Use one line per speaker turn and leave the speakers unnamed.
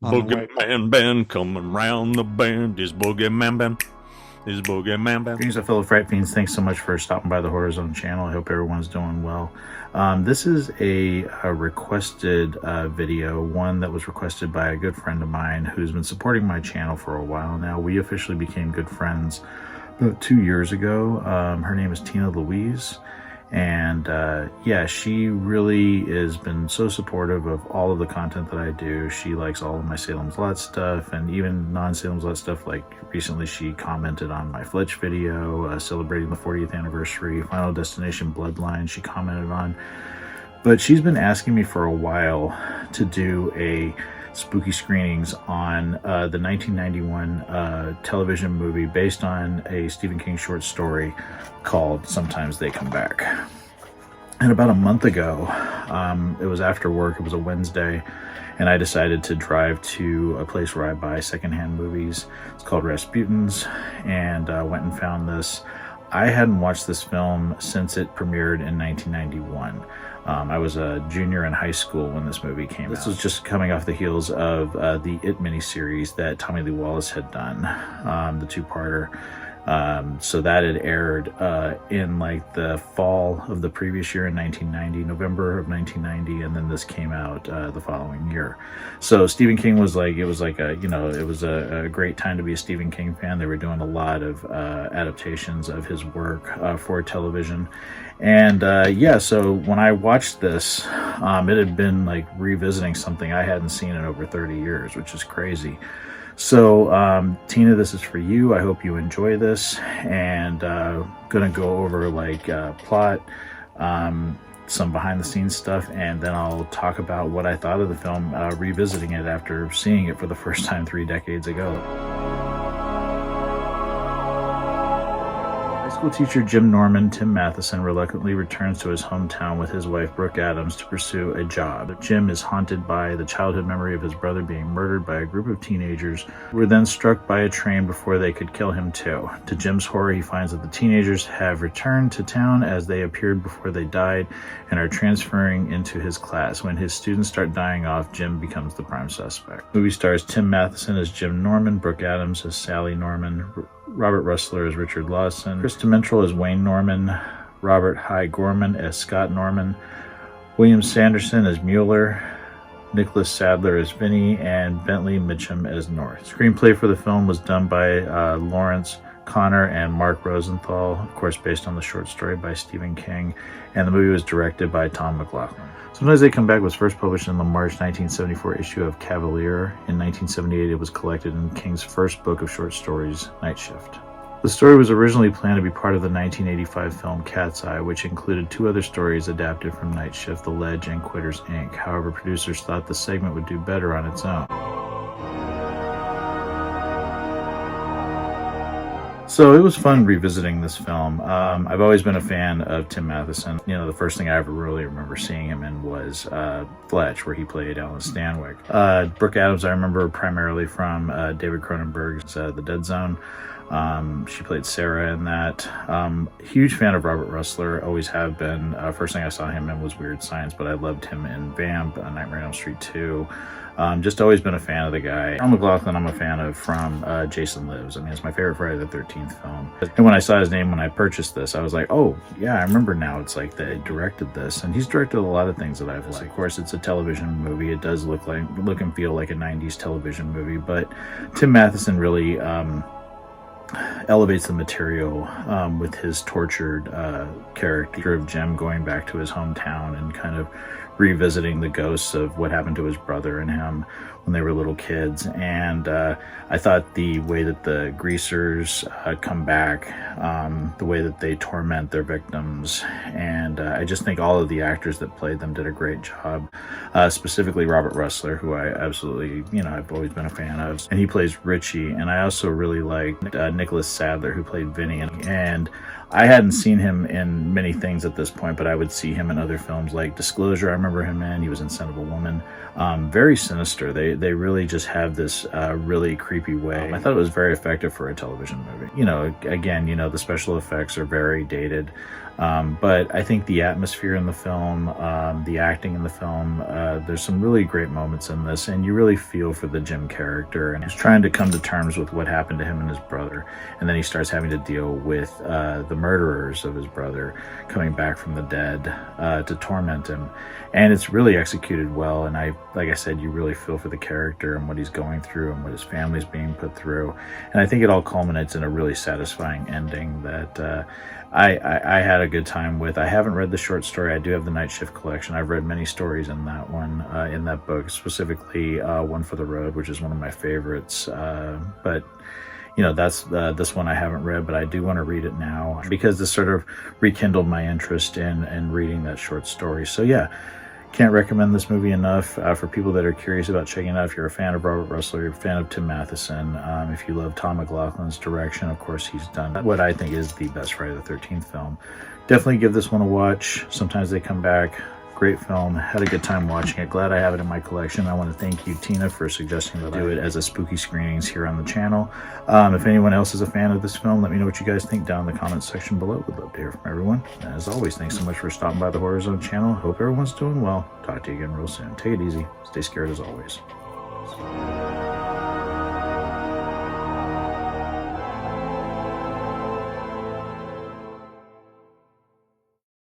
BoogeyMan band coming round the bend. Is BoogeyMan band. Is BoogeyMan band.
Greetings, fellow Fright Fiends. Thanks so much for stopping by the Horror Zone channel. I hope everyone's doing well. This is a requested video, one that was requested by a good friend of mine who's been supporting my channel for a while now. We officially became good friends about 2 years ago. Her name is Tina Louise. And yeah, she really has been so supportive of all of the content that I do. She likes all of my Salem's Lot stuff and even non-Salem's Lot stuff. Like recently she commented on my Fletch video celebrating the 40th anniversary. Final Destination Bloodline she commented on. But she's been asking me for a while to do a spooky screenings on the 1991 television movie based on a Stephen King short story called Sometimes They Come Back. And about a month ago, it was after work, it was a Wednesday, and I decided to drive to a place where I buy secondhand movies. It's called Rasputin's, and went and found this. I hadn't watched this film since it premiered in 1991. I was a junior in high school when this movie came out. This was just coming off the heels of the It miniseries that Tommy Lee Wallace had done, the two-parter. So that had aired in like the fall of the previous year in 1990, November of 1990, and then this came out the following year. So Stephen King was like, it was a great time to be a Stephen King fan. They were doing a lot of adaptations of his work for television. And yeah, so when I watched this, it had been like revisiting something I hadn't seen in over 30 years, which is crazy. So Tina, this is for you. I hope you enjoy this, and gonna go over like plot, some behind the scenes stuff, and then I'll talk about what I thought of the film revisiting it after seeing it for the first time 3 decades ago. High school teacher Jim Norman, Tim Matheson, reluctantly returns to his hometown with his wife Brooke Adams to pursue a job. Jim is haunted by the childhood memory of his brother being murdered by a group of teenagers who were then struck by a train before they could kill him too. To Jim's horror, he finds that the teenagers have returned to town as they appeared before they died and are transferring into his class. When his students start dying off, Jim becomes the prime suspect. The movie stars Tim Matheson as Jim Norman, Brooke Adams as Sally Norman, Robert Russler as Richard Lawson, Krista Mentrell as Wayne Norman, Robert Hy Gorman as Scott Norman, William Sanderson as Mueller, Nicholas Sadler as Vinny, and Bentley Mitchum as North. Screenplay for the film was done by Lawrence Connor and Mark Rosenthal, of course based on the short story by Stephen King, and the movie was directed by Tom McLaughlin. Sometimes They Come Back was first published in the March 1974 issue of Cavalier. In 1978, it was collected in King's first book of short stories, Night Shift. The story was originally planned to be part of the 1985 film Cat's Eye, which included 2 other stories adapted from Night Shift, The Ledge and Quitters, Inc. However, producers thought the segment would do better on its own. So it was fun revisiting this film. I've always been a fan of Tim Matheson. You know, the first thing I ever really remember seeing him in was Fletch, where he played Alan Stanwyck. Brooke Adams I remember primarily from David Cronenberg's The Dead Zone. She played Sarah in that. Huge fan of Robert Russler, always have been. First thing I saw him in was Weird Science, but I loved him in Vamp, Nightmare on Elm Street 2. Just always been a fan of the guy. Tom McLaughlin I'm a fan of from Jason Lives. I mean, it's my favorite Friday the 13th film. And when I saw his name when I purchased this, I was like, oh yeah, I remember now. It's like they directed this, and he's directed a lot of things that I've liked. Of course, it's a television movie. It does look and feel like a 90s television movie, but Tim Matheson really elevates the material with his tortured character of Jim going back to his hometown and kind of revisiting the ghosts of what happened to his brother and him when they were little kids. And I thought the way that the greasers come back, the way that they torment their victims, and I just think all of the actors that played them did a great job. Specifically Robert Russler, who I absolutely, I've always been a fan of, and he plays Richie. And I also really liked Nicholas Sadler, who played Vinny, and I hadn't seen him in many things at this point, but I would see him in other films like Disclosure. I remember him in. He was in Scent of a Woman. Very sinister. They really just have this really creepy way. I thought it was very effective for a television movie. You know, again, you know, the special effects are very dated. But I think the atmosphere in the film, the acting in the film, there's some really great moments in this, and you really feel for the Jim character, and he's trying to come to terms with what happened to him and his brother, and then he starts having to deal with the murderers of his brother coming back from the dead to torment him, and it's really executed well. And like I said, you really feel for the character and what he's going through and what his family's being put through, and I think it all culminates in a really satisfying ending that I had a good time with. I haven't read the short story. I do have the Night Shift collection. I've read many stories in that one, in that book, specifically One for the Road, which is one of my favorites. But you know, that's this one I haven't read, but I do want to read it now because this sort of rekindled my interest in reading that short story. So yeah, can't recommend this movie enough for people that are curious about checking it out. If you're a fan of Robert Russell, you're a fan of Tim Matheson, if you love Tom McLaughlin's direction, of course he's done what I think is the best Friday the 13th film. Definitely give this one a watch. Sometimes they come back. Great film. Had a good time watching it. Glad I have it in my collection. I want to thank you, Tina, for suggesting that I do it as a spooky screenings here on the channel. If anyone else is a fan of this film, let me know what you guys think down in the comments section below. Would love to hear from everyone. And as always, thanks so much for stopping by the Horror Zone channel. Hope everyone's doing well. Talk to you again real soon. Take it easy. Stay scared as always.